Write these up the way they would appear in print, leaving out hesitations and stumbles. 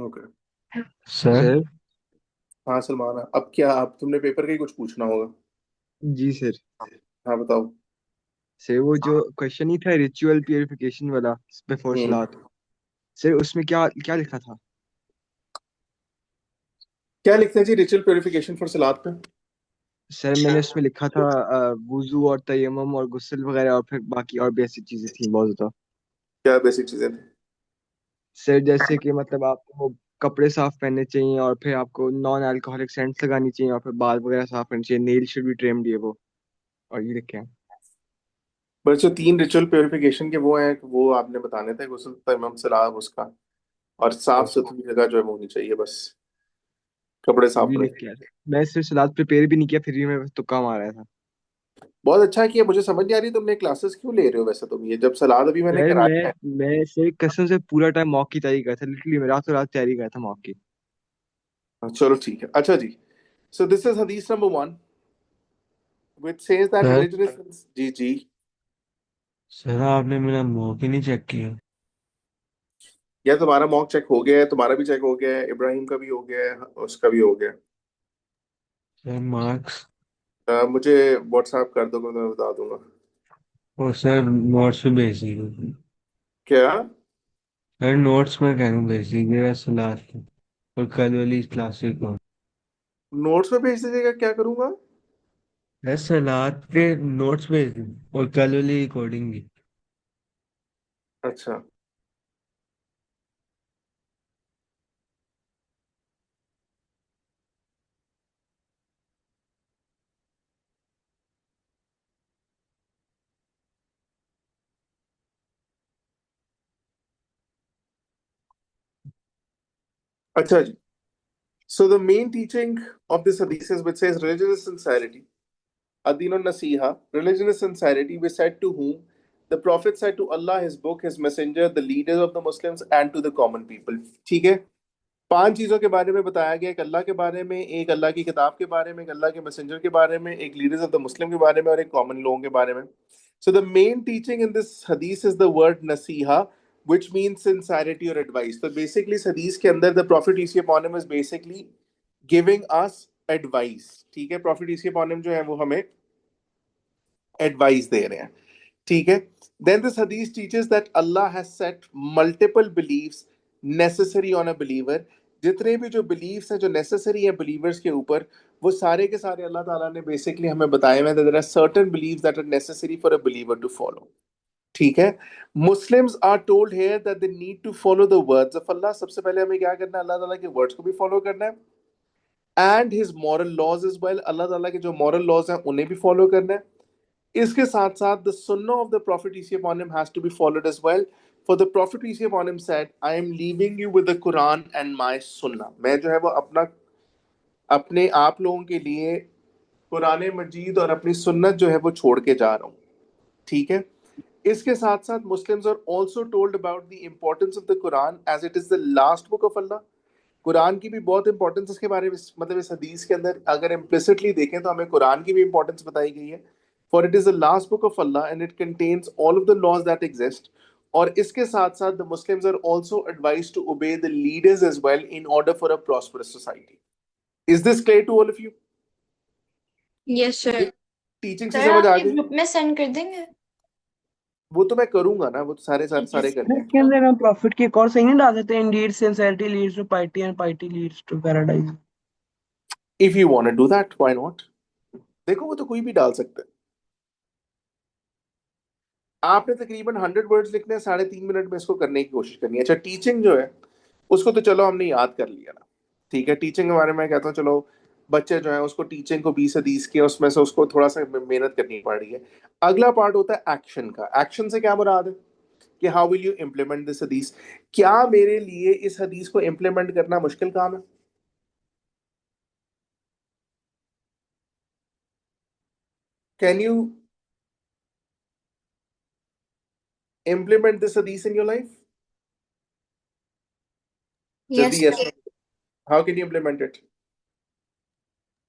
Okay. Sir. Sir. हाँ सलमान, अब क्या, अब तुमने पेपर का ही कुछ पूछना होगा। जी सर। हाँ बताओ। सर वो जो क्वेश्चन ही था रिचुअल प्यूरिफिकेशन वाला बिफोर हम्म। सलात। सर उसमें क्या क्या लिखा था? क्या लिखते हैं जी रिचुअल प्योरिफिकेशन फॉर सलाद पे? सर मैंने उसमें लिखा था वुजू और तयम्मुम और गुस्ल वगैरह और फिर बाकी और भी ऐसी चीजें थी बहुत ज्यादा। क्या बेसिक चीजें थी? सर जैसे कि मतलब आपको कपड़े साफ पहनने चाहिए और फिर आपको नॉन अल्कोहलिक सेंट्स लगानी चाहिए और फिर बाल वगैरह साफ करने चाहिए, नेल शुड बी ट्रिम्ड, ये वो और ये लिखे हैं। बस जो तीन रिचुअल प्योरिफिकेशन के वो हैं, वो आपने बताने थे, गुस्ल तयम्मुम सलाद उसका। और साफ ओके। सुथरी जगह जो है वो होनी चाहिए बस। कपड़े साफ ये होने लिख के चाहिए। आया था। मैं सिर्फ सलाद प्रिपेयर भी नहीं किया, फिर भी मैं तुक्का मार रहा था। बहुत अच्छा किया। मुझे समझ नहीं आ रही तुमने क्लासेस क्यों ले रहे हो वैसे, तुम ये जब सलाद अभी मैंने सर कराया है। मैं से कसम से पूरा टाइम मॉक की तैयारी कर था, लिटरली मैं रातों रात तैयारी कर था मॉक की। हाँ, चलो ठीक है, अच्छा जी। सो दिस इज हदीस number 1 which says that sir. religion is जी जी। सर आपने मेरा मॉक ही नहीं चेक किया। या तुम्हारा मॉक चेक हो गया है, तुम्हारा भी चेक हो गया है, इब्राहिम का भी हो गया है, उसका भी हो गया है। Sir marks. मुझे व्हाट्सएप कर दो, मैं बता दूंगा। और सर नोट्स भी भेज दीजिए। क्या? सर नोट्स में कह रहा हूँ भेज दीजिएगा सलाह की। और कल वाली क्लासिक को। नोट्स में भेज दीजिएगा, क्या करूंगा? सर सलाह के नोट्स भेज दीजिए और कल वाली रिकॉर्डिंग भी। अच्छा। अच्छा जी। So the main teaching of this hadith is which says religion is sincerity. Adinun Nasiha, religion is sincerity. We said to whom? The Prophet said to Allah, His book, His messenger, the leaders of the Muslims, and to the common people. ठीक है। पांच चीजों के बारे में बताया गया, एक अल्लाह के बारे में, एक अल्लाह की किताब के बारे में, एक अल्लाह के मैसेंजर के बारे में, एक लीडर्स ऑफ द मुस्लिम के बारे में और एक कॉमन लोगों के बारे में। So the main teaching in this हदीस इज द वर्ड नसीहा, which means sincerity or advice. तो बेसिकली इस हदीस के अंदर the prophet peace be upon him is basically giving us advice. ठीक है, prophet peace be upon him जो है वो हमें एडवाइस दे रहे हैं। ठीक है। देन दिस हदीस teaches that Allah has set multiple believes necessary on a believer. जितने भी जो बिलीव्स हैं जो नेसेसरी हैं बिलीवर्स के ऊपर, वो सारे के सारे अल्लाह ताला ने बेसिकली हमें बताए हुए हैं। There are certain believes that are necessary for a believer to follow. ठीक है। Muslims are told here that they need to follow the words of Allah. सबसे पहले हमें क्या करना है? अल्लाह ताला के वर्ड्स को भी फॉलो करना है, and his moral laws as well. अल्लाह ताला के जो मॉरल लॉज हैं उन्हें भी फॉलो करना है। इसके साथ साथ द सुन्ना of the prophet peace be upon him has to be followed as well. For the prophet peace be upon him said, I am leaving you with the Quran and my सुन्ना। मैं जो है वो अपना अपने आप लोगों के लिए कुरान मजीद और अपनी सुन्नत जो है वो छोड़ के जा रहा हूँ। ठीक है। इसके साथ साथ Muslims are also told about the importance of the Quran as it is the last book of Allah. कुरान की भी बहुत इंपॉर्टेंस इसके बारे में, मतलब इस हदीस के अंदर अगर इम्प्लिसिटली देखें तो हमें कुरान की भी इंपॉर्टेंस बताई गई है। For it is the last book of Allah and it contains all of the laws that exist. और इसके साथ साथ the Muslims are also advise to obey the leaders as well in order for a prosperous society. Is this clear to all of you? Yes sir. Teaching से sir समझ आप आ ये गई? Group में सेंड कर देंगे? वो तो मैं करूंगा ना, वो तो सारे सारे ठीक है सारे सर। करने हैं। इसके अंदर हम प्रॉफिट की एक और सही नहीं डाल सकते, indeed sincerity leads to piety and piety leads to paradise. If you want to do that why not. देखो वो तो कोई भी डाल सकता है। आपने तकरीबन 100 वर्ड्स लिखने हैं, 3.5 मिनट में इसको करने की कोशिश करनी है। अच्छा, टीचिंग जो है उसको तो चलो हमने याद कर लिया ना। ठीक है, टीचिंग के बारे में कहता हूँ, चलो बच्चे जो है उसको टीचिंग को 20 के उसमें से उसको थोड़ा सा मेहनत करनी पड़ रही है। अगला पार्ट होता है एक्शन का। एक्शन से क्या मुराद है कि how will you implement this हदीस। क्या मेरे लिए इस हदीस को इम्प्लीमेंट करना मुश्किल काम है? कैन यू इम्प्लीमेंट दिस हदीस इन योर लाइफ? यस जल्दी yes. Sir. How can you implement it?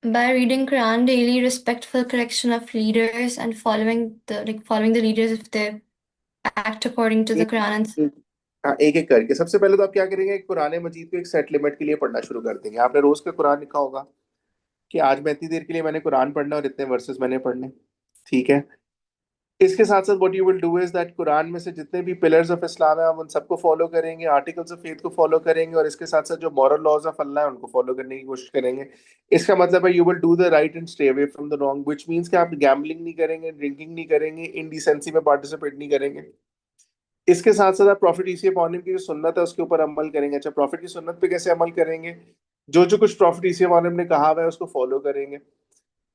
By reading Quran daily, respectful correction of leaders, and following the leaders if they act according to the Quran. हाँ, एक एक करके। सबसे पहले तो आप क्या करेंगे, एक कुरान मजीद को एक सेट लिमिट के लिए पढ़ना शुरू कर देंगे। आपने रोज का कुरान लिखा होगा कि आज मैं इतनी देर के लिए मैंने कुरान पढ़ना और इतने वर्सेस मैंने पढ़ने। ठीक है। इसके साथ साथ what you will do is that Quran में से जितने भी पिलर्स ऑफ इस्लाम है हम उन सबको फॉलो करेंगे, आर्टिकल्स ऑफ फेथ को फॉलो करेंगे, और इसके साथ साथ जो मॉरल लॉज ऑफ अल्लाह है उनको फॉलो करने की कोशिश करेंगे। इसका मतलब है you will do the right and stay away from the wrong, which means कि आप गैम्बलिंग नहीं करेंगे, ड्रिंकिंग नहीं करेंगे, इनडिसेंसी में पार्टिसिपेट नहीं करेंगे। इसके साथ साथ आप प्रॉफिट ईसी अपॉन हिम की जो सुन्नत है उसके ऊपर अमल करेंगे। अच्छा, प्रॉफिट की सुन्नत पे कैसे अमल करेंगे? जो जो कुछ प्रॉफिट ईसी अपॉन हिम ने कहा हुआ है उसको फॉलो करेंगे।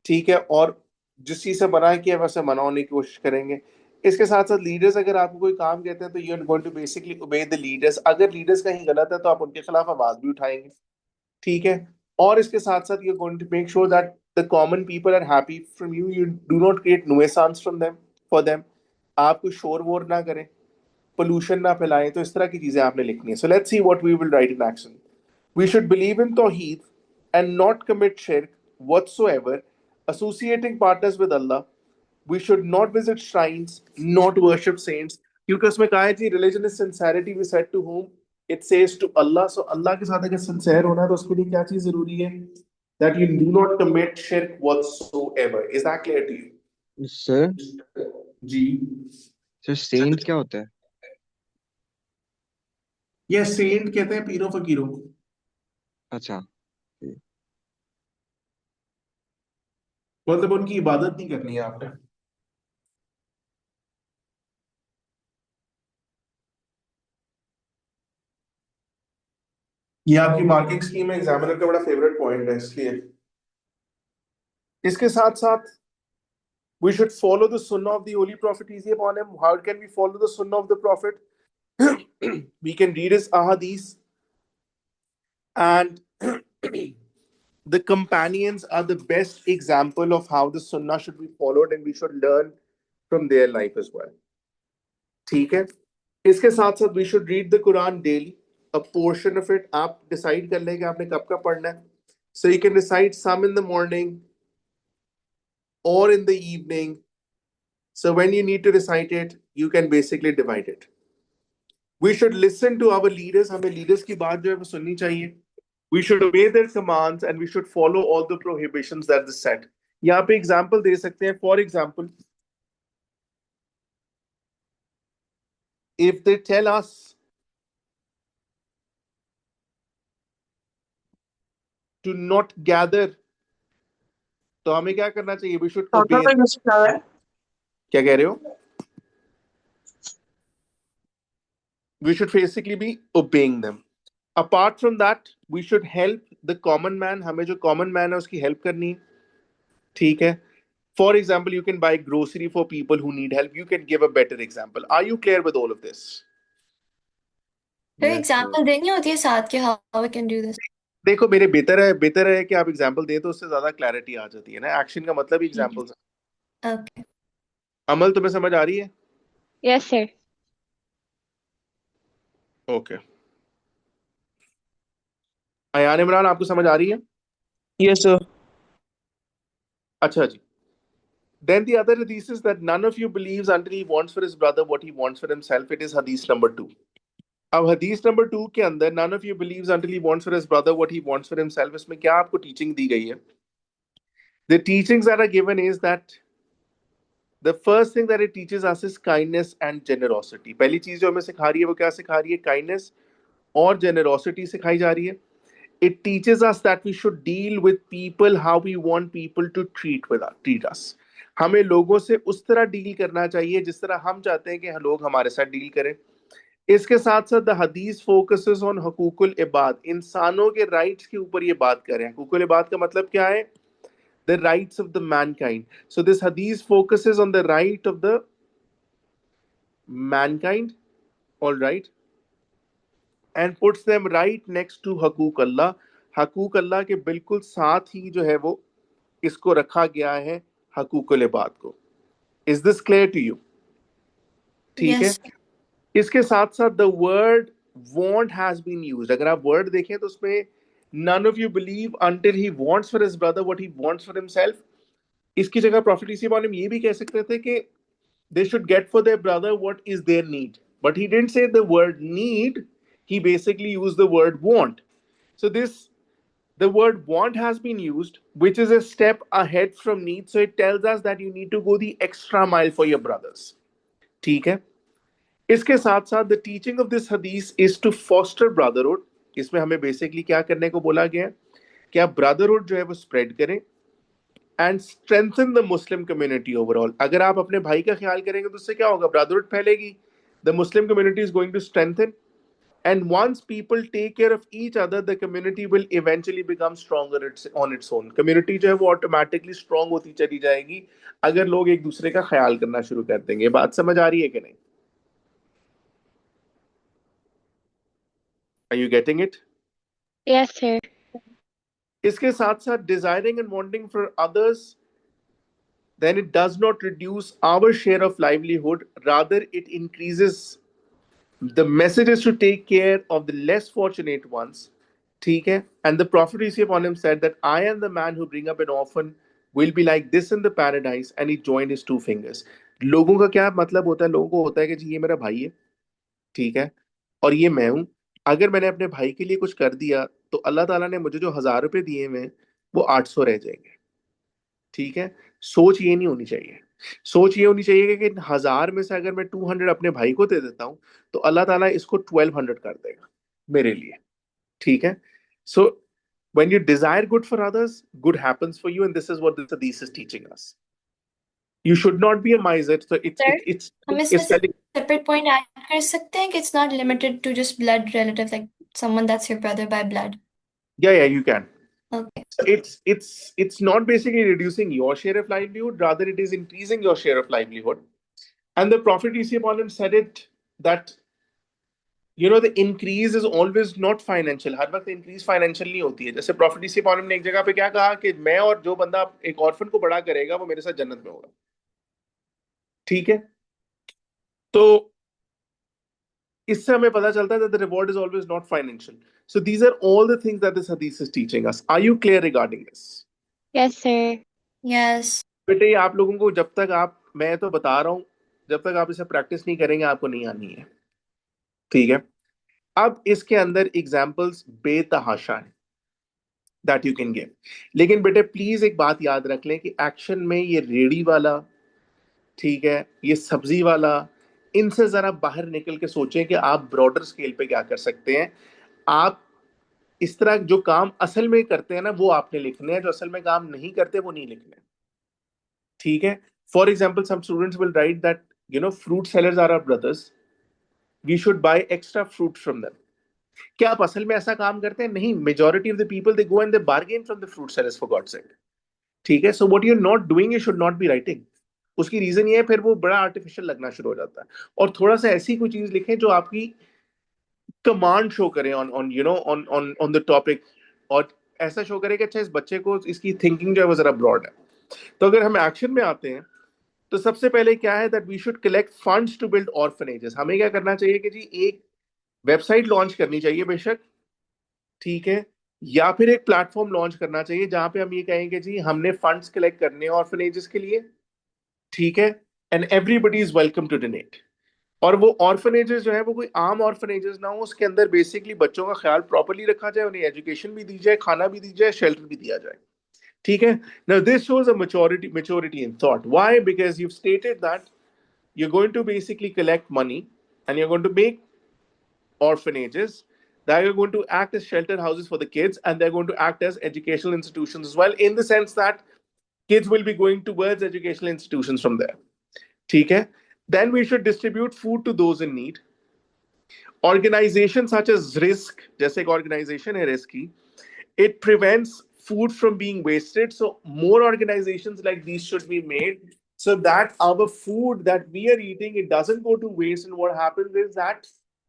ठीक है। और जिस चीज से मना किया है वैसे मना होने की कोशिश करेंगे। इसके साथ साथ लीडर्स अगर आपको कोई काम कहते हैं तो you are going to basically obey the leaders. अगर लीडर्स कहीं गलत है तो आप उनके खिलाफ आवाज भी उठाएंगे। ठीक है। और इसके साथ साथ you are going to make sure that the common people are happy from you, you do not create nuisance from them for them. आप कोई शोर वोर ना करें, पोल्यूशन ना फैलाएं। तो इस तरह की चीजें आपने लिखनी है। So let's see what we will write in action. We should believe in Tawheed and not commit shirk whatsoever, associating partners with Allah. We should not visit shrines, not worship saints. क्योंकि उसमें कहा है जी religion is sincerity we said to whom? It says to Allah. So Allah के साथ अगर sincere होना है तो उसके लिए क्या चीज जरूरी है? That you do not commit shirk whatsoever. Is that clear to you? Sir जी। सर सेंट क्या होता है? ये सेंट कहते हैं पीरों फकीरों को। अच्छा। मतलब उनकी इबादत नहीं करनी है आपने। ये आपकी मार्किंग स्कीम में एग्जामिनर का बड़ा फेवरेट पॉइंट है इसलिए। इसके साथ साथ we should follow the sunnah of the holy prophet easy upon him. How can we follow the sunnah of the prophet? We can read his ahadith, and the companions are the best example of how the sunnah should be followed, and we should learn from their life as well. ठीक है। इसके साथ साथ we should read the Quran daily, a portion of it। आप decide कर लें कि आपने कब कब पढ़ना है। So you can recite some in the morning or in the evening. So when you need to recite it, you can basically divide it. We should listen to our leaders. हमें leaders की बात जो है वो सुननी चाहिए। We should obey their commands and we should follow all the prohibitions that they set. यहाँ पे example दे सकते हैं। For example, if they tell us to not gather, तो हमें क्या करना चाहिए? We should obey them. क्या कह रहे हो? We should basically be obeying them. Apart from that, we should help the common man. हमें जो common man है उसकी help करनी है। ठीक है। For example, you can buy grocery for people who need help. You can give a better example. Are you clear with all of this? फिर Yes, sir. Example देनी होती है साथ के, how we can do this. देखो मेरे बेहतर है कि आप एग्जांपल दें तो उससे ज्यादा क्लैरिटी आ जाती है ना। एक्शन का मतलब ही एग्जांपल्स है। Okay. अमल तुम्हें समझ आ रही है? Yes, sir. Okay. Ayaan Imran आपको समझ आ रही है? Yes, sir. अच्छा जी। Then the other hadith is that none of you believes until he wants for his brother what he wants for himself. It is hadith number 2. अब हदीस नंबर 2 के अंदर none of you believes until he wants for his brother what he wants for himself, इसमें क्या आपको teaching दी गई है? The teachings that are given is that the first thing that it teaches us is kindness and generosity. पहली चीज जो हमें सिखा रही है वो क्या सिखा रही है? काइंडनेस और जेनरोसिटी सिखाई जा रही है। It teaches us that we should deal with people how we want people to treat us. हमें लोगों से उस तरह डील करना चाहिए जिस तरह हम चाहते हैं कि लोग हमारे साथ डील करें। इसके साथ साथ द हदीस फोकसेस ऑन हकूकुल इबाद, इंसानों के राइट्स के ऊपर ये बात कर रहे हैं। हकूकुल इबाद का मतलब क्या है? The rights of the mankind. So this हदीस focuses on the right of the mankind, all right, and puts them right next to हकूक अल्लाह। हकूक अल्लाह के बिल्कुल साथ ही जो है वो इसको रखा गया है हकूकुल इबाद को। Is this clear to you? ठीक है। Yes. इसके साथ साथ the word want has been used. अगर आप वर्ड देखें तो उसमें none of you believe until he wants for his brother what he wants for himself, इसकी जगह प्रॉफिट इसी बारे में ये भी कह सकते थे कि they should get for their brother what is their need, but he didn't say the word need. He basically used the word want. So the word want has been used, which is a step ahead from need. So it tells us that you need to go the extra mile for your brothers. ठीक है? इसके साथ साथ the teaching of this हदीस is to foster brotherhood. इसमें हमें basically क्या करने को बोला गया है कि आप ब्रदरहुड जो है वो स्प्रेड करें and strengthen the Muslim community overall. अगर आप अपने भाई का ख्याल करेंगे तो उससे क्या होगा? ब्रदरहुड फैलेगी, the Muslim community is going to strengthen, and once people take care of each other, the community will eventually become stronger on its own. Community जो है वो automatically strong होती चली जाएगी अगर लोग एक दूसरे का ख्याल करना शुरू कर देंगे. बात समझ आ रही है कि नहीं? Are you getting it? Yes, sir. इसके साथ साथ desiring and wanting for others, then it does not reduce our share of livelihood, rather it increases. The message is to take care of the less fortunate ones. ठीक है? And the prophet peace be upon him said that I am the man who bring up an orphan will be like this in the paradise, and he joined his two fingers. लोगों का क्या मतलब होता है? लोगों को होता है कि जी ये मेरा भाई है, ठीक है, और ये मैं हूं. अगर मैंने अपने भाई के लिए कुछ कर दिया तो अल्लाह ताला ने मुझे जो 1,000 रुपए दिए हुए हैं वो 800 रह जाएंगे. ठीक है? सोच ये नहीं होनी चाहिए. सोच ये होनी चाहिए कि 1,000 में से अगर मैं 200 अपने भाई को दे देता हूं तो अल्लाह ताला इसको 1,200 कर देगा मेरे लिए. ठीक है? सो when you desire good for others, good happens for you, and this is what this hadith is teaching us. You should not be a miser. So Sir, हम इसमें it's telling. separate point add कर सकते हैं कि it's not limited to just blood relatives, like someone that's your brother by blood. Yeah, you can. Okay. So it's not basically reducing your share of livelihood, rather it is increasing your share of livelihood. And the Prophet peace be upon him said it that the increase is always not financial. हर वक्त increase financial नहीं होती है. जैसे Prophet peace be upon him ने एक जगह पे क्या कहा कि मैं और जो बंदा एक ऑर्फन को बड़ा करेगा वो मेरे साथ जन्नत में होगा. ठीक है? तो इससे हमें पता चलता है that the reward is always not financial. So these are all the things that this hadith is teaching us. Are you clear regarding this? Yes, sir. Yes. बेटे ये आप लोगों को जब तक मैं तो बता रहा हूं, जब तक आप इसे प्रैक्टिस नहीं करेंगे आपको नहीं आनी है. ठीक है? अब इसके अंदर एग्जांपल्स बेतहाशा है दैट यू कैन गिव. लेकिन बेटे प्लीज एक बात याद रख लें कि एक्शन में ये रेडी वाला, ठीक है, ये सब्जी वाला, इनसे जरा बाहर निकल के सोचें कि आप ब्रॉडर स्केल पे क्या कर सकते हैं. आप इस तरह जो काम असल में करते हैं ना वो आपने लिखने हैं, जो असल में काम नहीं करते वो नहीं लिखने. ठीक है? For example some students will write that fruit sellers are our brothers, we should buy extra fruit from them. क्या आप असल में ऐसा काम करते हैं? नहीं. Majority of the people they go and they bargain from the fruit sellers for God sake. ठीक है? So what you are not doing you should not be writing. उसकी रीजन ये है फिर वो बड़ा आर्टिफिशियल लगना शुरू हो जाता है. और थोड़ा सा ऐसी कोई चीज लिखें जो आपकी कमांड शो करे ऑन द टॉपिक, और ऐसा शो करे कि अच्छा इस बच्चे को इसकी थिंकिंग जो है वो जरा ब्रॉड है. तो अगर हम एक्शन में आते हैं तो सबसे पहले क्या है that we should collect funds to build orphanages. हमें क्या करना चाहिए कि जी एक वेबसाइट लॉन्च करनी चाहिए बेशक, ठीक है, या फिर एक प्लेटफॉर्म लॉन्च करना चाहिए जहां पे हम ये कहेंगे जी हमने फंड्स कलेक्ट करने हैं ऑर्फनेजेस के लिए. ठीक है? And everybody is welcome to donate. और वो ऑर्फनेजेस जो है वो कोई आम ऑर्फनेजेस ना हो, उसके अंदर बेसिकली बच्चों का ख्याल प्रॉपर्ली रखा जाए, उन्हें एजुकेशन भी दी जाए, खाना भी दी जाए, शेल्टर भी दिया जाए. ठीक है? Now this shows a maturity in thought. Why? Because you've stated that you're going to basically collect money and you're going to make orphanages that are going to act as shelter houses for the kids, and they're going to act as educational institutions as well, in the sense that kids will be going towards educational institutions from there. ठीक है? Then we should distribute food to those in need. Organizations such as Risk, जैसे एक organization है Risk की, it prevents food from being wasted. So more organizations like these should be made so that our food that we are eating, it doesn't go to waste. And what happens is that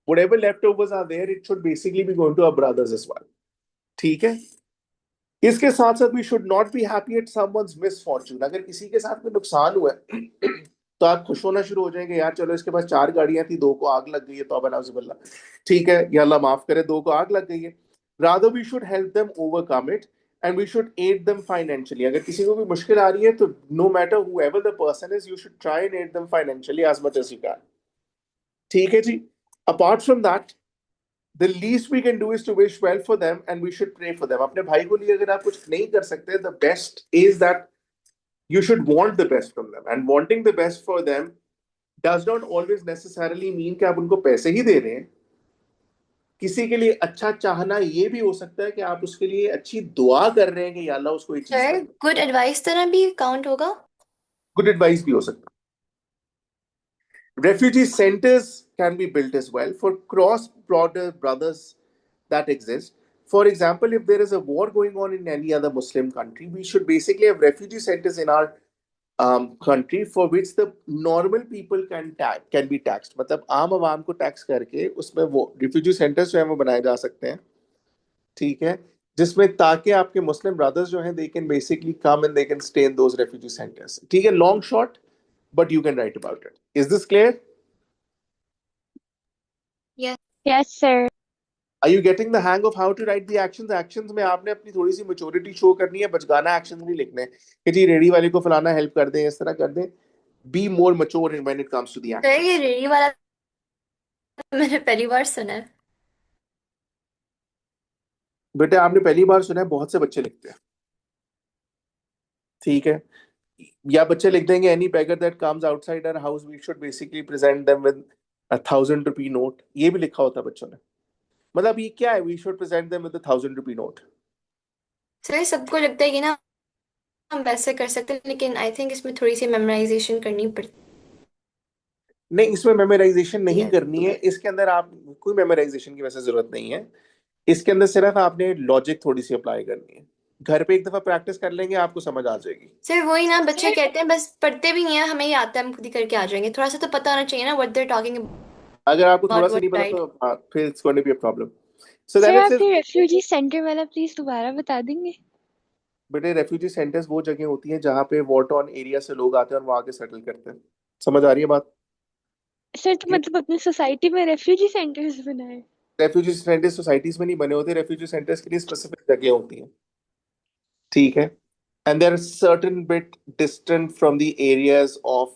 whatever leftovers are there, it should basically be going to our brothers as well. ठीक है? इसके साथ साथ we should not be happy at someone's misfortune. अगर किसी के साथ कोई नुकसान हुआ है तो आप खुश होना शुरू हो जाएंगे, यार चलो इसके पास 4 गाड़ियां थी, 2 को आग लग गई है, तौबा नाउजुबिल्लाह. ठीक है, या अल्लाह माफ करे 2 को आग लग गई है. Rather we should help them overcome it and we should aid them financially. अगर किसी को भी मुश्किल आ रही है तो no matter whoever the person is, you should try and aid them financially as much as you can. ठीक है जी. Apart from that, the least we can do is to wish well for them and we should pray for them. अपने भाई को लिए अगर आप कुछ नहीं कर सकते, the best is that you should want the best from them, and wanting the best for them does not always necessarily mean कि आप उनको पैसे ही दे रहे हैं. किसी के लिए अच्छा चाहना ये भी हो सकता है कि आप उसके लिए अच्छी दुआ कर रहे हैं कि या अल्लाह उसको ये चीज सर, गुड एडवाइस देना भी काउंट होगा? गुड एडवाइस भी हो सकता है. Refugee centers can be built as well for cross-border brothers that exist. For example, if there is a war going on in any other Muslim country, we should basically have refugee centers in our country for which the normal people can be taxed. मतलब आम आवाम को tax करके उसमें वो refugee centers जो है वो बनाए जा सकते हैं. ठीक है, जिसमें ताकि आपके मुस्लिम ब्रदर्स जो हैं they can basically come and they can stay in those refugee centers. ठीक है, long short, but you can write about it. Is this clear? Yes, sir. Are you getting the hang of how to write the actions? Actions में आपने अपनी थोड़ी सी maturity show करनी है, बचगाना actions नहीं लिखने कि जी रेडी वाले को फलाना हेल्प कर दें, इस तरह कर दें. Be more mature when it comes to the sir, actions. ये रेडी वाला मैंने पहली बार सुना है. बेटे आपने पहली बार सुना है, बहुत से बच्चे लिखते हैं. ठीक है, या बच्चे लिख देंगे any beggar that comes outside our house we should basically present them with 1,000 rupee note. ये भी लिखा होता है बच्चों ने. मतलब ये क्या है, we should present them with 1,000 rupee note. Sir, सबको लगता है कि ना हम वैसे कर सकते हैं, लेकिन आई थिंक इसमें थोड़ी सी मेमोराइजेशन करनी पड़ती नहीं, इसमें मेमोराइजेशन नहीं है. करनी है. इसके अंदर आप कोई मेमोराइजेशन की वैसे जरूरत नहीं है. इसके अंदर सिर्फ आपने लॉजिक थोड़ी सी अप्लाई करनी है. घर पे एक दफा प्रैक्टिस कर लेंगे आपको समझ आ जाएगी. सर, वही ना, बच्चे कहते हैं बस पढ़ते भी नहीं है, हमें ही आता है, हम खुद ही करके आ जाएंगे. थोड़ा सा तो पता होना चाहिए ना व्हाट दे आर टॉकिंग अगर आपको थोड़ा अबाउट, सा नहीं व्हाट पता राइट. तो हाँ, फिर it's going to be a problem. So sir, then it आप सेज, ये रेफ्यूजी सेंटर वाला प्लीज दोबारा बता देंगे? बेटे रेफ्यूजी सेंटर्स वो जगह होती हैं जहाँ पे वॉर टॉर्न एरिया से लोग आते हैं और वहां आके सेटल करते हैं. समझ आ रही है बात? सर, तो मतलब अपनी सोसाइटी में रेफ्यूजी सेंटर्स बनाए? रेफ्यूजी सेंटर्स सोसाइटीज में नहीं बने होते. रेफ्यूजी सेंटर्स के लिए स्पेसिफिक जगह होती हैं. ठीक है, and they're certain bit distant from the areas of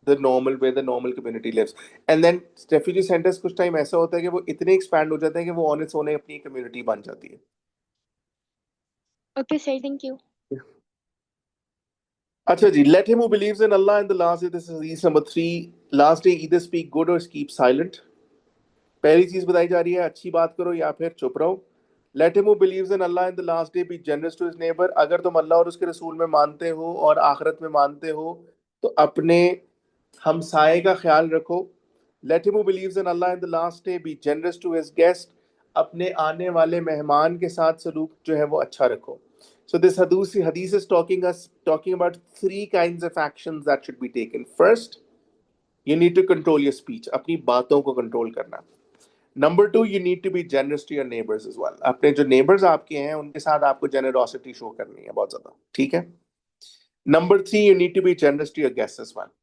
the normal where the normal community lives. And then refugee centers कुछ टाइम ऐसा होता है कि वो इतने एक्सपैंड हो जाते हैं कि वो ऑन इट्स ओन अपनी कम्युनिटी बन जाती है. Okay sir, thank you. अच्छा जी, let him who believes in Allah and the last day, this is hadith number 3, last day either speak good or keep silent. पहली चीज बताई जा रही है, अच्छी बात करो या फिर चुप रहो. Let him who believes in Allah and the last day be generous to his neighbor. अगर तुम अल्लाह और उसके रसूल में मानते हो और आखिरत में मानते हो तो अपने हमसाये का ख्याल रखो. Let him who believes in Allah and the last day be generous to his guest. अपने आने वाले मेहमान के साथ सलूक जो है वो अच्छा रखो. So this hadith is talking about 3 kinds of actions that should be taken. First, you need to control your speech. अपनी बातों को कंट्रोल करना. Number 2, you need to be generous to your neighbors as well. अपने जो neighbors आपके हैं उनके साथ आपको generosity show करनी है बहुत ज्यादा. ठीक है. Number 3, you need to be generous to your guests as well.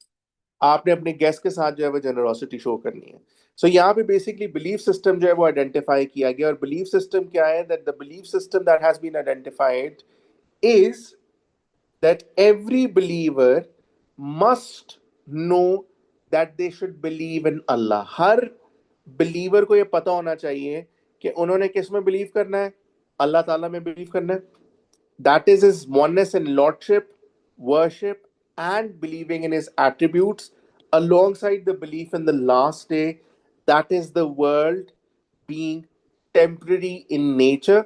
आपने अपने गेस्ट के साथ जो है वो जेनरोसिटी शो करनी है. सो यहाँ पे बेसिकली बिलीफ सिस्टम जो है वो आइडेंटिफाई किया गया. और बिलीफ सिस्टम क्या है? That the belief system that has been identified is that every believer must know that they should believe in Allah. हर बिलीवर को ये पता होना चाहिए कि उन्होंने किस में बिलीव करना है? अल्लाह ताला में बिलीव करना है. That is his oneness in lordship, worship, and believing in his attributes, alongside the belief in the last day, that is the world being temporary in nature.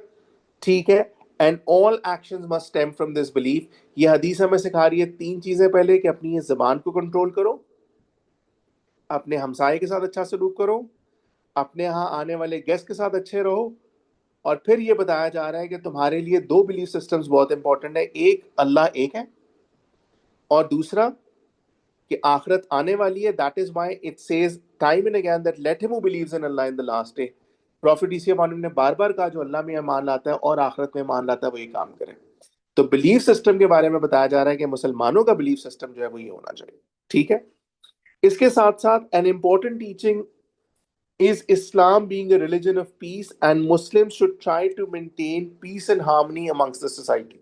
ठीक है, and all actions must stem from this belief. ये हदीस हमें सिखा रही है 3 चीजें. पहले कि अपनी ये जबान को कंट्रोल करो, अपने हमसाये के साथ अच्छा सलूक करो, अपने यहाँ आने वाले गेस्ट के साथ अच्छे रहो. और फिर ये बताया जा रहा है कि तुम्हारे लिए 2 बिलीफ सिस्टम्स बहुत इंपॉर्टेंट है. एक, अल्लाह एक है, और दूसरा कि आखिरत आने वाली है. That is why it says time and again that let him who believes in Allah in the last day. Prophet ईसा मानव ने बार बार कहा जो अल्लाह में ईमान लाता है और आखिरत में ईमान लाता है वो ये काम करे. तो बिलीफ सिस्टम के बारे में बताया जा रहा है कि मुसलमानों का बिलीफ सिस्टम जो है वो ये होना चाहिए. ठीक है, इसके साथ साथ an important teaching is Islam being a religion of peace, and Muslims should try to maintain peace and harmony amongst the society.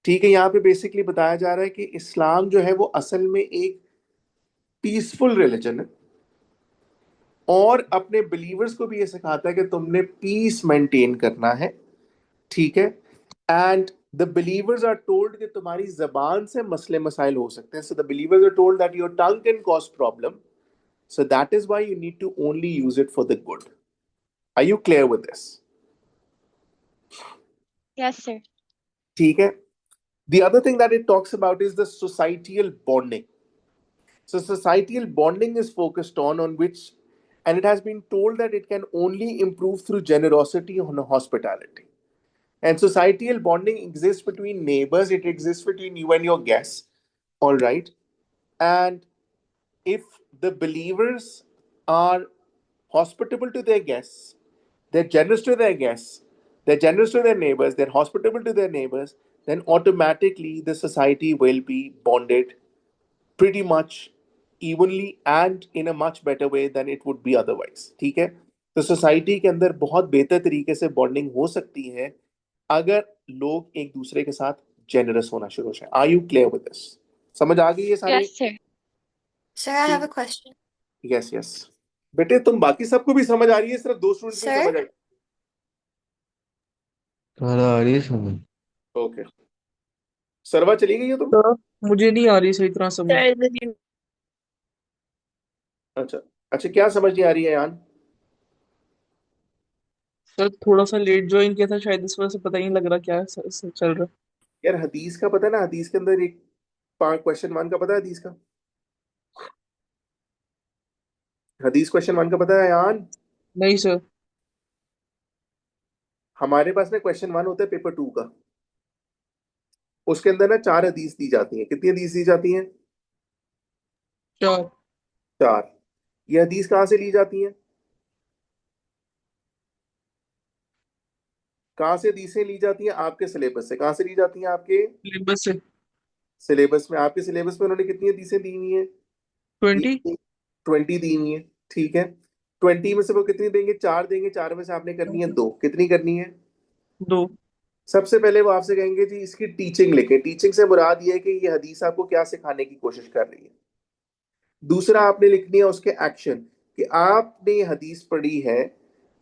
ठीक है, यहाँ पे बेसिकली बताया जा रहा है कि इस्लाम जो है वो असल में एक पीसफुल रिलीजन है. और अपने बिलीवर्स को भी ये सिखाता है कि तुमने पीस मेंटेन करना है, ठीक है। And the believers are told कि तुम्हारी जबान से मसले मसाइल हो सकते हैं, so the believers are told that your tongue can cause problem, so that is why you need to only use it for the good. Are you clear with this? Yes, sir. ठीक है। The other thing that it talks about is the societal bonding. So societal bonding is focused on which, and it has been told that it can only improve through generosity and hospitality. And societal bonding exists between neighbors, it exists between you and your guests, all right? And if the believers are hospitable to their guests, they're generous to their guests, they're generous to their neighbors, they're hospitable to their neighbors, then automatically the society will be bonded pretty much evenly and in a much better way than it would be otherwise, ठीक है। तो society के अंदर बहुत बेहतर तरीके से bonding हो सकती है अगर लोग एक दूसरे के साथ जेनरस होना शुरू हो जाए। Are you clear with this? समझ आ गई ये सारे? Yes, sir. Sir, I have a question. Yes yes बेटे, तुम बाकी सबको भी समझ आ रही है, सिर्फ 2 स्टूडेंट्स को ही Sir? समझ आई? तुम्हारा आ रही है समझ? ओके, सरवा चली गई हो तुम? तो मुझे नहीं आ रही सही तरह समझ। Sir, the अच्छा अच्छा, क्या समझ नहीं आ रही है यान? सर थोड़ा सा लेट ज्वाइन किया था शायद, इस वजह से पता ही नहीं लग रहा क्या चल रहा। यार हदीस का पता है ना, हदीस के अंदर एक क्वेश्चन 1 का पता है, हदीस का क्वेश्चन 1 का पता है यान? नहीं सर। हमारे पास ना क्वेश्चन 1 होता है पेपर 2 का, उसके अंदर ना 4 हदीस दी जाती हैं। कितनी हदीस दी जाती हैं? चार। 4। ये हदीस कहाँ से ली जाती हैं? कहाँ से हदीसें ली जाती हैं? आपके सिलेबस से। कहाँ से ली जाती हैं? आपके सिलेबस से। सिलेबस में। आपके सिलेबस में उन्होंने कितनी हदीसें दी हुई हैं? 20। 20 दी हुई हैं, ठीक है। 20 में से वो कितनी देंगे? 4 देंगे। 4 में से आपने करनी है 2। कितनी करनी है? 2। सबसे पहले वो आपसे कहेंगे जी इसकी टीचिंग लिखें। टीचिंग से मुराद ये है कि ये हदीस आपको क्या सिखाने की कोशिश कर रही है। दूसरा आपने लिखनी है उसके एक्शन, कि आपने ये हदीस पढ़ी है।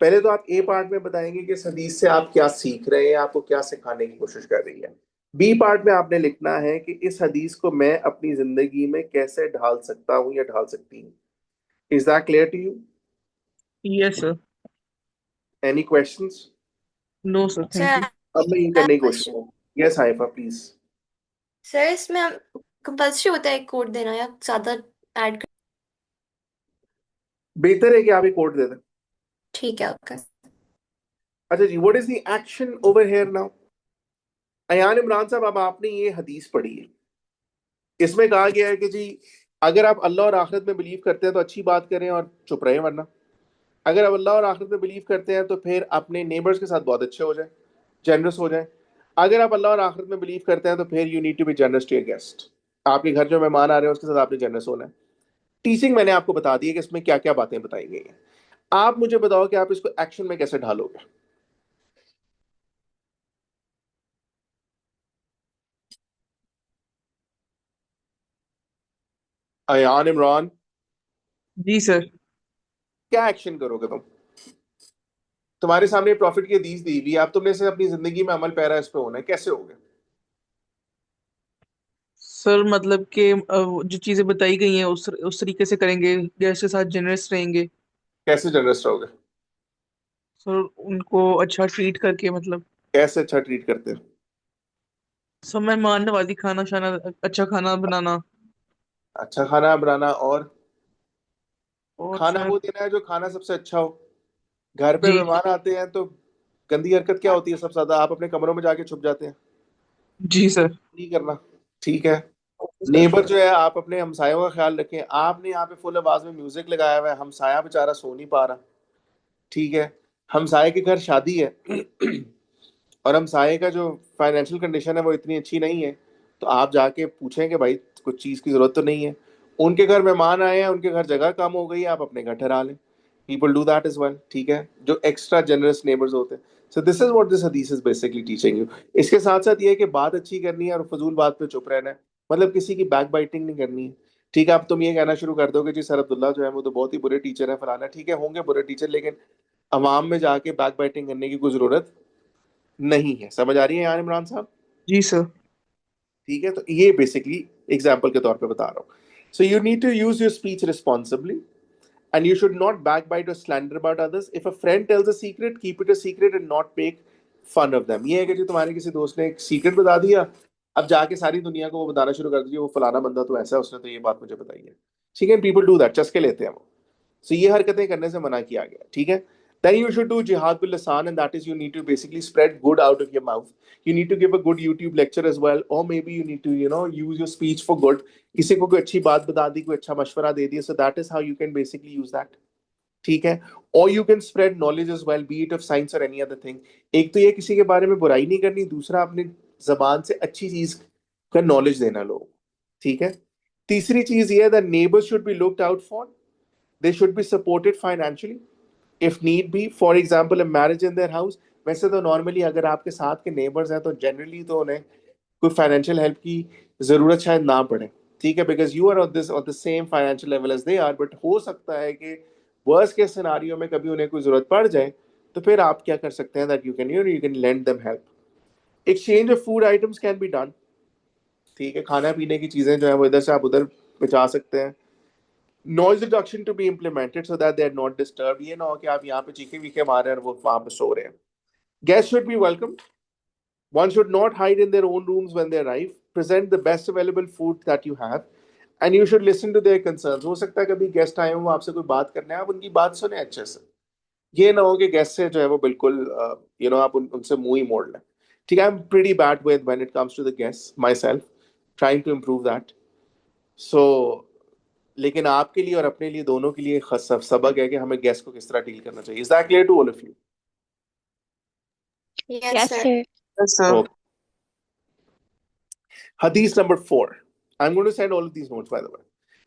पहले तो आप ए पार्ट में बताएंगे कि इस हदीस से आप क्या सीख रहे हैं, आपको क्या सिखाने की कोशिश कर रही है। बी पार्ट में आपने लिखना है कि इस हदीस को मैं अपनी जिंदगी में कैसे ढाल सकता हूं या ढाल सकती हूँ। Is that clear to you? Yes sir. Any questions? No sir, Sir, thank you. अब मैं ये I have करने a की कोशिश question. करूँ। Yes Haifa please. Sir, इसमें कंपल्सरी होता है कोड देना या ज्यादा ऐड कर? बेहतर है कि आप एक कोड दे दें। ठीक है, ओके। अच्छा जी, what is the action over here now? Ayan Imran साहब, अब आपने ये हदीस पढ़ी है, इसमें कहा गया है कि जी अगर आप अल्लाह और आखिरत में बिलीव करते हैं तो अच्छी बात करें और चुप रहें, वरना अगर आप अल्लाह और आखिरत में बिलीव करते हैं तो फिर अपने नेबर्स के साथ बहुत अच्छे हो जाए, जनरस हो जाए। अगर आप अल्लाह और आखिरत में बिलीव करते हैं तो फिर you need to be generous to your guest. आपके घर जो मेहमान आ रहे हैं उसके साथ आपने जनरस होना है। टीचिंग मैंने आपको बता दी है कि इसमें क्या क्या बातें बताई गई हैं। आप मुझे बताओ कि आप इसको एक्शन में कैसे ढालोगे। अयान इमरान, जी सर। क्या एक्शन करोगे तुम? तुम्हारे सामने प्रॉफिट की हदीस दी हुई है, अब तुमने इसे अपनी जिंदगी में अमल पैरा इस पे होना है, कैसे होगे? सर मतलब कि जो चीजें बताई गई हैं उस तरीके से करेंगे, गेस्ट के साथ जनरस रहेंगे। कैसे जनरस रहोगे? सर उनको अच्छा ट्रीट करके, मतलब कैसे अच्छा ट्रीट करते हो? सब मेहमान नवाजी, खाना शाना, अच्छा खाना बनाना। अच्छा खाना बनाना, और और खाना सर। वो देना है जो खाना सबसे अच्छा हो। घर पे जी। मेहमान आते हैं तो गंदी हरकत क्या होती है सबसे ज्यादा? आप अपने कमरों में जाके छुप जाते हैं। जी सर। नहीं करना, ठीक है। Okay sir. नेबर जो है, आप अपने हमसायों का ख्याल रखें। आपने यहाँ पे फुल आवाज में म्यूजिक लगाया हुआ है, हमसाया बेचारा सो नहीं पा रहा, ठीक है। हमसाये के घर शादी है और हमसाये का जो फाइनेंशियल कंडीशन है वो इतनी अच्छी नहीं है, तो आप जाके पूछें कि भाई कुछ चीज़ की ज़रूरत तो नहीं है। उनके घर मेहमान आए हैं, उनके घर जगह कम हो गई है, आप अपने घर ठहरा लें। People do that is well, ठीक है, जो एक्स्ट्रा जनरस नेबर्स होते हैं। सो दिस इज व्हाट दिस हदीस इज बेसिकली टीचिंग यू। इसके साथ साथ ये है कि बात अच्छी करनी है और फजूल बात पे चुप रहना है, मतलब किसी की बैक बाइटिंग नहीं करनी है, ठीक है, अब तुम ये कहना शुरू कर दो कि जी सर अब्दुल्ला जो है वो तो बहुत ही बुरे टीचर है फलाना। ठीक है, होंगे बुरे टीचर, लेकिन अवाम में जाके बैक बाइटिंग करने की कोई जरूरत नहीं है। समझ आ रही है यार इमरान साहब? जी सर। ठीक है, तो ये बेसिकली एग्जाम्पल के तौर पे बता रहा हूँ। So you need to use your speech responsibly and you should not backbite or slander about others. If a friend tells a secret, keep it a secret and not make fun of them. ये है कि जो तुम्हारे किसी दोस्त ने एक secret बता दिया, अब जाके सारी दुनिया को वो बताना शुरू कर दीजिए वो फलाना बंदा तो ऐसा है, उसने तो ये बात मुझे बताई है। ठीक है, पीपल डू दैट, चस्के लेते हैं वो। सो ये हरकतें करने से मना किया गया। ठीक है, then you should do jihad bil lisan, and that is you need to basically spread good out of your mouth. You need to give a good YouTube lecture as well, or maybe you need to use your speech for good. किसी को कोई अच्छी बात बता दी, कोई अच्छा मशवरा दे दिया, so that is how you can basically use that. ठीक है, or you can spread knowledge as well, be it of science or any other thing. एक तो ये किसी के बारे में बुराई नहीं करनी, दूसरा अपनी जबान से अच्छी चीज का नॉलेज देना लोग। ठीक है, तीसरी चीज ये है that neighbors should be looked out for. They should be supported financially if need be. For example, a marriage in their house. वैसे तो नॉर्मली अगर आपके साथ के नेबर्स हैं तो जनरली तो उन्हें कोई फाइनेंशियल हेल्प की जरूरत शायद ना पड़े। ठीक है, because you are on the same financial level as they are, but हो सकता है कि वर्स्ट के सिनारियो में कभी उन्हें कोई जरूरत पड़ जाए, तो फिर आप क्या कर सकते हैं that you can lend them help. Exchange of food items can be done. ठीक है, खाना पीने की चीजें जो है वो इधर से आप उधर पहुंचा सकते हैं। Noise reduction to be implemented so that they are not disturb. ये ना हो कि आप यहाँ पे चीखे वीखे मार रहे हैं और वो वहां पे सो रहे हैं। Guest should be welcome. One should not hide in their own rooms when they arrive. Present the best available food that you have, and you should listen to their concerns. हो सकता है कभी गेस्ट आए हो आपसे कोई बात करने, आप उनकी बात सुने अच्छे से। ये ना हो कि गेस्ट से जो है वो बिल्कुल आप उनसे मुंह ही मोड़ लें। ठीक है, I am pretty bad with when it comes to the guest myself, trying to improve that. So लेकिन आपके लिए और अपने लिए दोनों के लिए सबक है कि हमें गेस्ट को किस तरह डील करना चाहिए। Is that clear to all of you? Yes, Yes, sir. sir. Yes sir. Okay. Hadith number 4. I'm going to send all of these notes, by the way.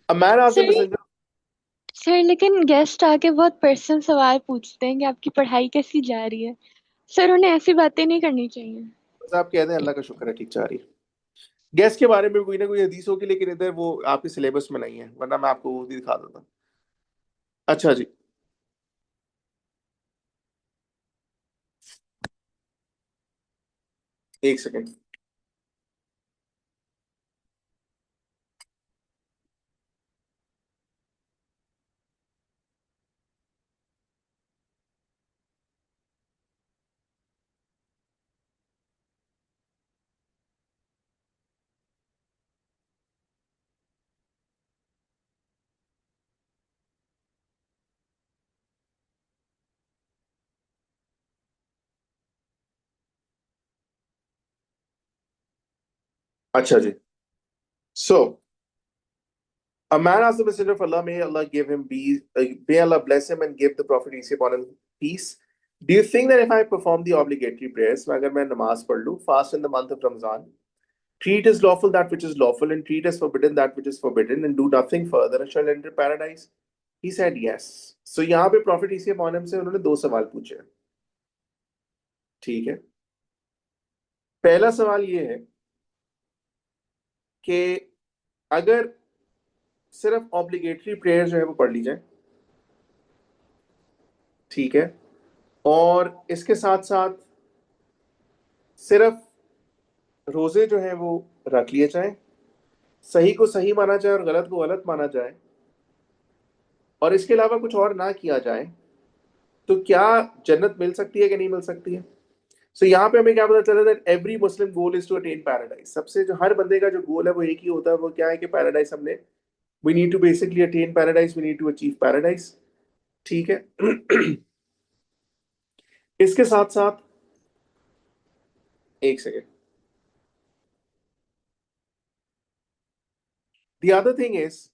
A man asked the Sir, messenger. Sir लेकिन guest आके बहुत personal सवाल पूछते हैं कि आपकी पढ़ाई कैसी जा रही है। सर उन्हें ऐसी बातें नहीं करनी चाहिए। बस आप कहते हैं अल्लाह का शुक्र है ठीक जा रही है। गैस के बारे में कोई ना कोई हदीस होगी, लेकिन इधर वो आपके सिलेबस में नहीं है, वरना मैं आपको वो भी दिखा देता। अच्छा जी, एक सेकेंड। अच्छा जी, सो a man asked the messenger of Allah, may Allah give him may Allah bless him and give the prophet peace upon him peace. Do you think that if I perform the obligatory prayers, अगर मैं नमाज पढ़ लूँ, fast in the month of Ramadan, treat as lawful that which is lawful and treat as forbidden that which is forbidden, and do nothing further, I shall enter paradise? He said yes. So यहाँ पे profit इसी upon से उन्होंने दो सवाल पूछे। ठीक है, पहला सवाल ये है कि अगर सिर्फ ऑब्लिगेटरी प्रेयर जो है वो पढ़ ली जाए, ठीक है, और इसके साथ साथ सिर्फ रोजे जो है वो रख लिए जाए, सही को सही माना जाए और गलत को गलत माना जाए, और इसके अलावा कुछ और ना किया जाए, तो क्या जन्नत मिल सकती है कि नहीं मिल सकती है? सो यहाँ पे हमें क्या पता चला that every Muslim goal is to attain paradise. सबसे जो हर बंदे का जो गोल है वो एक ही होता है, वो क्या है कि पैराडाइज हमने we need to basically attain paradise, we need to achieve paradise. ठीक है, इसके साथ साथ एक second, the other thing is,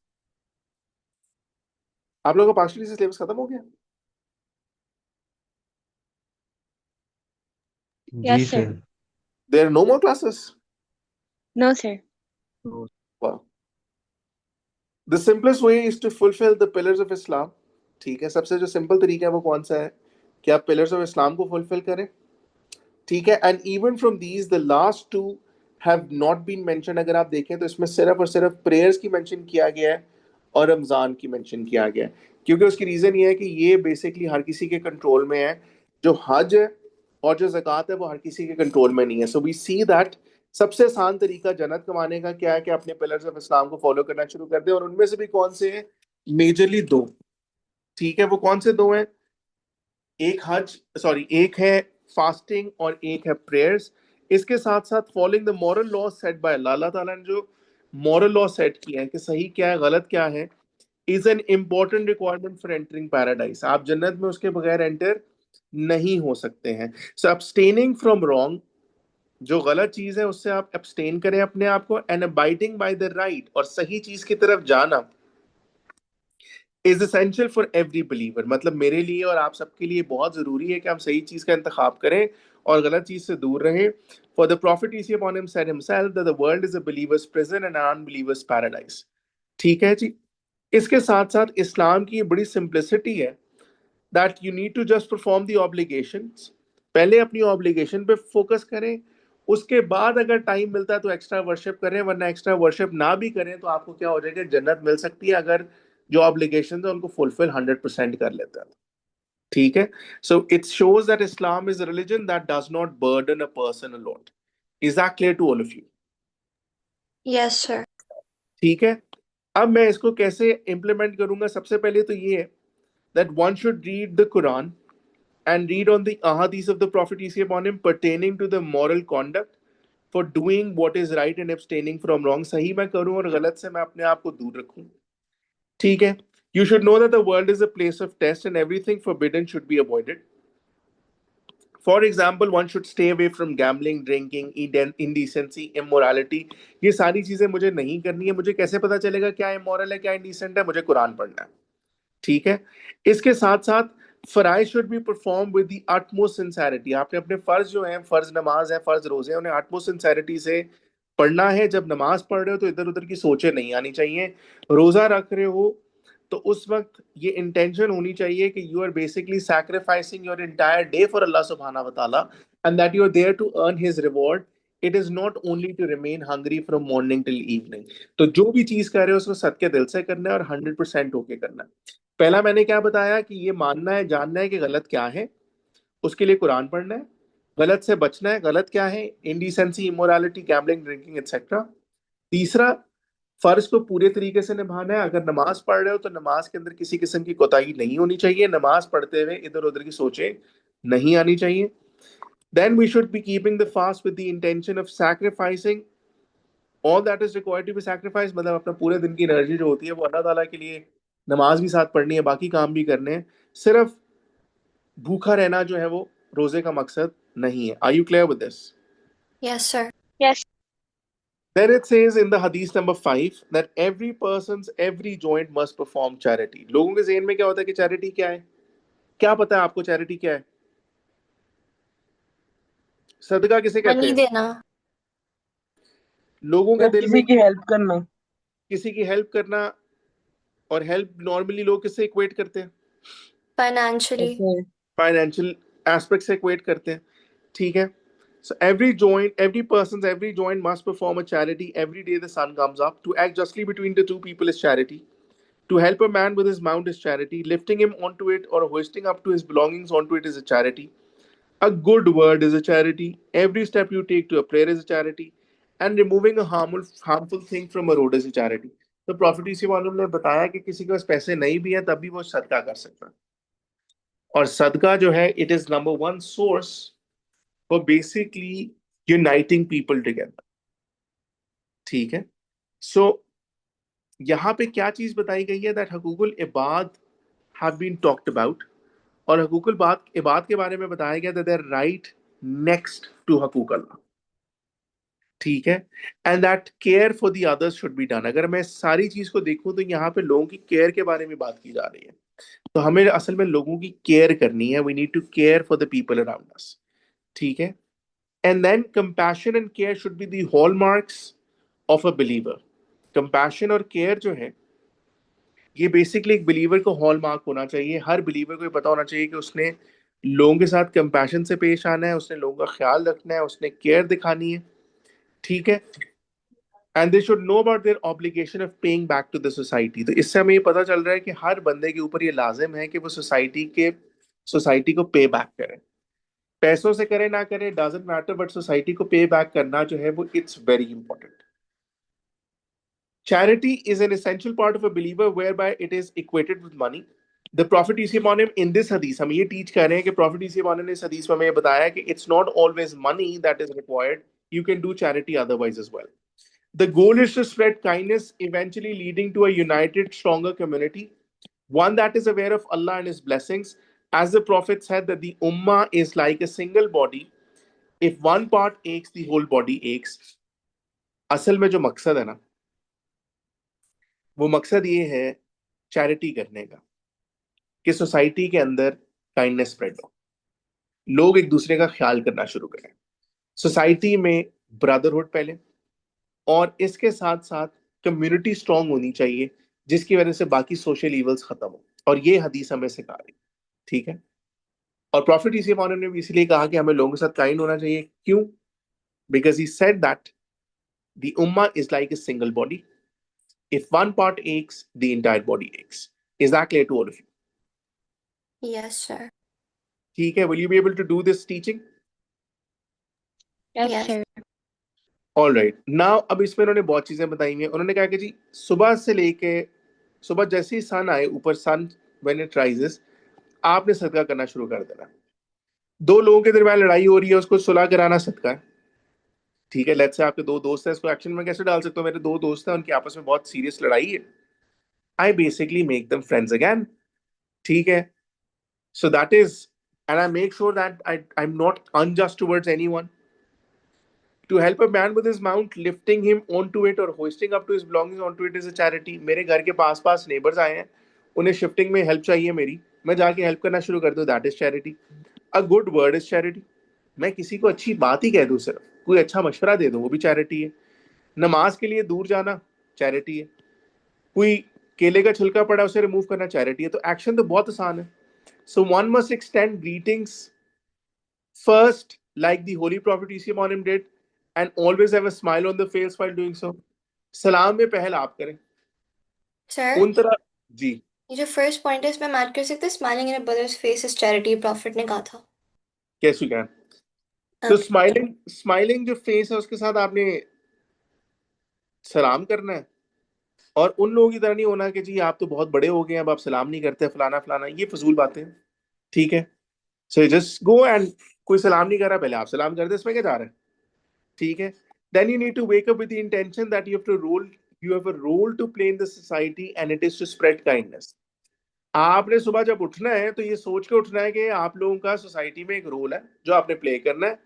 आप लोगों का पार्शली से सिलेबस खत्म हो गया? जी Yes, sir. Sir. There are no more classes? No, sir. वाह, the simplest way is to fulfil the pillars of Islam. ठीक है, सबसे जो सिंपल तरीका है वो कौन सा है कि आप पिलर्स ऑफ इस्लाम को फुलफिल करें। ठीक है, and even from these the last two have not been mention. अगर आप देखें तो इसमें सिर्फ और सिर्फ प्रेयर्स की मेंशन किया गया है और रमज़ान की मेंशन किया गया है, क्योंकि उसकी रीज़न ये है कि ये बेसिकली हर किसी के कंट्रोल में है। जो हज है और जो ज़कात है वो हर किसी के कंट्रोल में नहीं है। सो वी सी दैट सबसे आसान तरीका जन्नत कमाने का क्या है कि अपने पिलर्स ऑफ इस्लाम को फॉलो करना शुरू कर दे, और उनमें से भी कौन से हैं? मेजरली दो। ठीक है, वो कौन से दो हैं? एक है फास्टिंग और एक है प्रेयर्स। इसके साथ साथ following the moral law set by Allah. अल्लाह ताला ने जो मॉरल लॉ सेट किए हैं कि सही क्या है गलत क्या है, is an important requirement for entering paradise. आप जन्नत में उसके बगैर एंटर नहीं हो सकते हैं। सो abstaining फ्रॉम रॉन्ग, जो गलत चीज है उससे आप abstain करें अपने आप को, and abiding by the right, और सही चीज की तरफ जाना is essential for every believer. मतलब मेरे लिए और आप सबके लिए बहुत जरूरी है कि हम सही चीज का इंतखाब करें और गलत चीज से दूर रहें। For the prophet peace upon him said himself that the world is a believer's prison and an unbeliever's paradise. ठीक है जी। इसके साथ साथ इस्लाम की बड़ी सिंप्लिसिटी है that you need to just perform the obligations. पहले अपनी ऑब्लिगेशन पे फोकस करें, उसके बाद अगर टाइम मिलता है तो एक्स्ट्रा वर्शिप करें, वरना एक्स्ट्रा वर्शिप ना भी करें तो आपको क्या हो जाएगा, जन्नत मिल सकती है अगर जो ऑब्लिगेशन है उनको फुलफिल 100% कर लेते हैं। ठीक है। So it shows that Islam is a religion that does not burden a person a lot. Is that clear to all of you? Yes, sir. ठीक है। अब मैं इसको कैसे इंप्लीमेंट करूंगा? सबसे पहले तो ये है that one should read the Quran and read on the ahadith of the Prophet peace be upon him pertaining to the moral conduct for doing what is right and abstaining from wrong। सही मैं करूं और गलत से मैं अपने आप को दूर रखूं। ठीक है। You should know that the world is a place of test and everything forbidden should be avoided। For example, one should stay away from gambling, drinking, indecency, immorality। ये सारी चीजें मुझे नहीं करनी है। मुझे कैसे पता चलेगा क्या immoral है क्या indecent है? मुझे कुरान पढ़ना है। ठीक है। इसके साथ साथ फराइज should be perform with the utmost sincerity. आपने अपने फर्ज जो हैं, फर्ज नमाज है, फर्ज रोजे हैं, उन्हें अटमोस्ट सिंसेरिटी से पढ़ना है। जब नमाज पढ़ रहे हो तो इधर उधर की सोचें नहीं आनी चाहिए। रोजा रख रहे हो तो उस वक्त ये इंटेंशन होनी चाहिए कि you are basically sacrificing your entire day for Allah सुब्हानहू व तआला and that you are there to earn his reward. It is not only to remain hungry from morning till evening. तो जो भी चीज कर रहे हो उसको सद के दिल से करना है और 100% होके करना है। पहला मैंने क्या बताया कि ये मानना है, जानना है कि गलत क्या है, उसके लिए कुरान पढ़ना है। गलत से बचना है। गलत क्या है? इंडिसेंसी, इमोरालिटी, गैम्बलिंग, ड्रिंकिंग एक्सेट्रा। तीसरा, फर्ज को पूरे तरीके से निभाना है। अगर नमाज पढ़ रहे हो तो नमाज के अंदर किसी किस्म की कोताही नहीं होनी चाहिए। नमाज पढ़ते हुए इधर उधर की सोचें नहीं आनी चाहिए। Then we should be keeping the fast with the intention of sacrificing all that is required to be sacrifice. मतलब अपना पूरे दिन की एनर्जी जो होती है वो अल्लाह ताला के लिए, नमाज भी साथ पढ़नी है, बाकी काम भी करने हैं। सिर्फ भूखा रहना जो है वो रोजे का मकसद नहीं है। Are you clear with this? Yes, sir. Yes. Then it says in the hadith number 5 that every person's every joint must perform charity। लोगों के ज़हन में क्या होता है कि चैरिटी क्या है? क्या पता है आपको चैरिटी क्या है? सदका किसे कहते Money हैं? देना। लोगों के या दिल किसी में की हेल्प करना। किसी की हेल्प करना, और हेल्प नॉर्मली लोग किससे इक्वेट करते हैं? Financially. ऐसे फाइनेंशियल एस्पेक्ट से इक्वेट करते हैं। ठीक है। So every person's every joint must perform a charity every day the sun comes up। To act justly between the two people is charity। To help a man with his mount is charity। Lifting him onto it or hoisting up to his belongings onto it is a charity। A good word is a charity। Every step you take to a prayer is a charity। And removing a harmful thing from a road is a charity। तो profit इसी मालूम ने बताया कि किसी के पास पैसे नहीं भी हैं तब भी वो सदका कर सकता है। और सदका जो है it is number one source for basically uniting people together. ठीक है। सो यहाँ पे क्या चीज बताई गई है? दैट हकूकुल इबाद हैव बीन टॉक्ड अबाउट। और हकूकुल इबाद के बारे में बताया गया that they are right next to हकूक अल्लाह। ठीक है। And that care for the others should be done. अगर मैं सारी चीज को देखूं तो यहाँ पे लोगों की केयर के बारे में बात की जा रही है। तो हमें असल में लोगों की केयर करनी है। We need to care for the people around us. ठीक है। And then compassion and care should be the hallmarks of a believer. Compassion और केयर जो है ये बेसिकली एक बिलीवर को हॉलमार्क होना चाहिए। हर बिलीवर को ये पता होना चाहिए कि उसने लोगों के साथ कंपैशन से पेश आना है, उसने लोगों का ख्याल रखना है, उसने केयर दिखानी है। ठीक है, and they should know about their obligation of paying back to the society. तो इससे हमें ये पता चल रहा है कि हर बंदे के ऊपर ये लाजिम है कि वो सोसाइटी को पे बैक करे। पैसों से करे ना करे डजंट मैटर, बट सोसाइटी को पे बैक करना जो है वो it's very important. Charity is an essential part of a believer whereby it is equated with money. The Prophet upon him in this hadith, हम ये teach कर रहे हैं कि Prophet upon him ने इस hadith में हमें ये बताया कि it's not always money that is required. You can do charity otherwise as well. The goal is to spread kindness, eventually leading to a united, stronger community, one that is aware of Allah and His blessings. As the Prophet said that the ummah is like a single body. If one part aches, the whole body aches. असल में जो मकसद है ना, वो मकसद ये है चैरिटी करने का कि सोसाइटी के अंदर काइंडनेस स्प्रेड हो, लोग एक दूसरे का ख्याल करना शुरू करें, सोसाइटी में ब्रदरहुड फैले, और इसके साथ साथ कम्युनिटी स्ट्रांग होनी चाहिए जिसकी वजह से बाकी सोशल इवल्स खत्म हो। और ये हदीस हमें सिखा रही, ठीक है। और प्रॉफिट इसी मॉनर ने भी इसलिए कहा कि हमें लोगों के साथ काइंड होना चाहिए। क्यों? Because he said that the Umma is like a single body. If one part aches, the entire body aches. Is that clear to all of you? Yes, sir. ठीक है, will you be able to do this teaching? Yes, Yes. sir. All right. Now, अब इसमें उन्होंने बहुत चीजें बताई हैं। उन्होंने कहा कि जी सुबह से लेके सुबह जैसे ही सन आए ऊपर, सन when it rises, आपने सदका करना शुरू कर देना। दो लोगों के दरमियान लड़ाई हो रही है, उसको सुलह कराना सदका है। ठीक है, लेट्स से आपके दो दोस्त हैं, इसको एक्शन में कैसे डाल सकते हो? मेरे दो दोस्त हैं, उनकी आपस में बहुत सीरियस लड़ाई है। I basically make them friends again. ठीक है, so that is, and I make sure that I'm not unjust towards anyone. To help a man with his mount, lifting him onto it or hoisting up to his belongings onto it is a charity. मेरे घर के पास पास neighbours आए हैं, उन्हें shifting में help चाहिए मेरी, मैं जाके हेल्प करना शुरू कर दूं, that is charity. A good word is charity. मैं किसी को अच्छी बात ही कह दूं, सिर्फ कोई अच्छा मशवरा दे दूं, वो भी चैरिटी है। नमाज के लिए दूर जाना चैरिटी है। कोई केले का छिलका पड़ा उसे रिमूव करना चैरिटी है। तो एक्शन तो बहुत आसान है। So one must extend greetings first, like the Holy Prophet Isa did, and always have a smile on the face while doing so. सलाम में पहल आप करें Sir, उन तरह। जी, ये जो फर्स्ट पॉइंट है इसमें हम ऐड कर सकते हैं smiling in a brothers face is charity, profit ने कहा था। कैसे क्या? तो स्माइलिंग जो फेस है उसके साथ आपने सलाम करना है, और उन लोगों की तरह नहीं होना कि जी आप तो बहुत बड़े हो गए हैं अब आप सलाम नहीं करते, फलाना फलाना, ये फजूल बातें। ठीक है, सो जस्ट गो एंड कोई सलाम नहीं कर रहा, पहले आप सलाम कर दे, इसमें क्या जा रहा है? ठीक है, then you need to wake up with the intention that you have a role to play in the society, and it is to spread kindness. आपने सुबह जब उठना है तो ये सोच के उठना है कि आप लोगों का सोसाइटी में एक रोल है जो आपने प्ले करना है,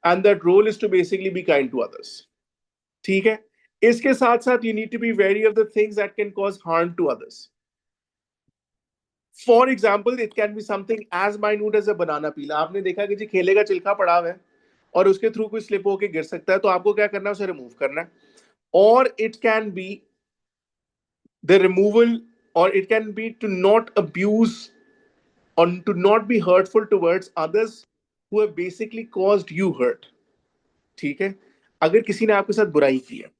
and that role is to basically be kind to others. ठीक है, इसके साथ साथ you need to be wary of the things that can cause harm to others. For example, it can be something as minute as a banana peel. आपने देखा कि जी केले का छिलका पड़ा हुआ है और उसके थ्रू कोई स्लिप होके गिर सकता है, तो आपको क्या करना है? उसे रिमूव करना है। और it can be the removal, और it can be to not abuse और to not be hurtful towards others who have basically caused you hurt. ठीक है, अगर किसी ने आपके साथ बुराई की है,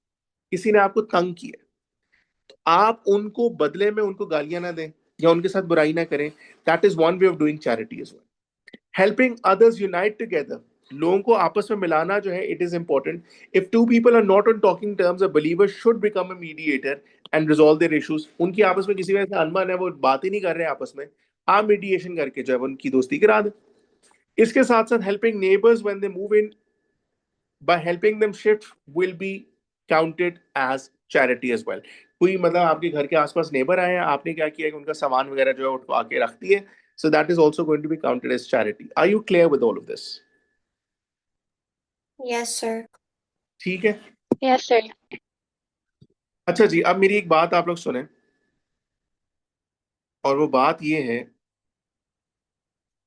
किसी ने आपको तंग किया, तो आप उनको बदले में उनको गालियां ना दें या उनके साथ बुराई ना करें। That is one way of doing charity as well. Helping others unite together, लोगों को आपस में मिलाना जो है, it is important. If two people are not on talking terms, a believer should become a mediator and resolve their issues. उनकी आपस में किसी वजह से अनबन है, वो बात ही नहीं कर रहे आपस में, आप मीडिएशन करके जो है उनकी दोस्ती करा दें। इसके साथ साथ helping neighbours when they move in by helping them shift will be counted as charity as well. कोई मतलब आपके घर के आसपास नेबर आए हैं, आपने क्या किया कि उनका सामान वगैरह जो है उठवा के रख दिए, so that is also going to be counted as charity. Are you clear with all of this? Yes sir. ठीक है, Yes, sir. अच्छा जी, अब मेरी एक बात आप लोग सुने, और वो बात ये है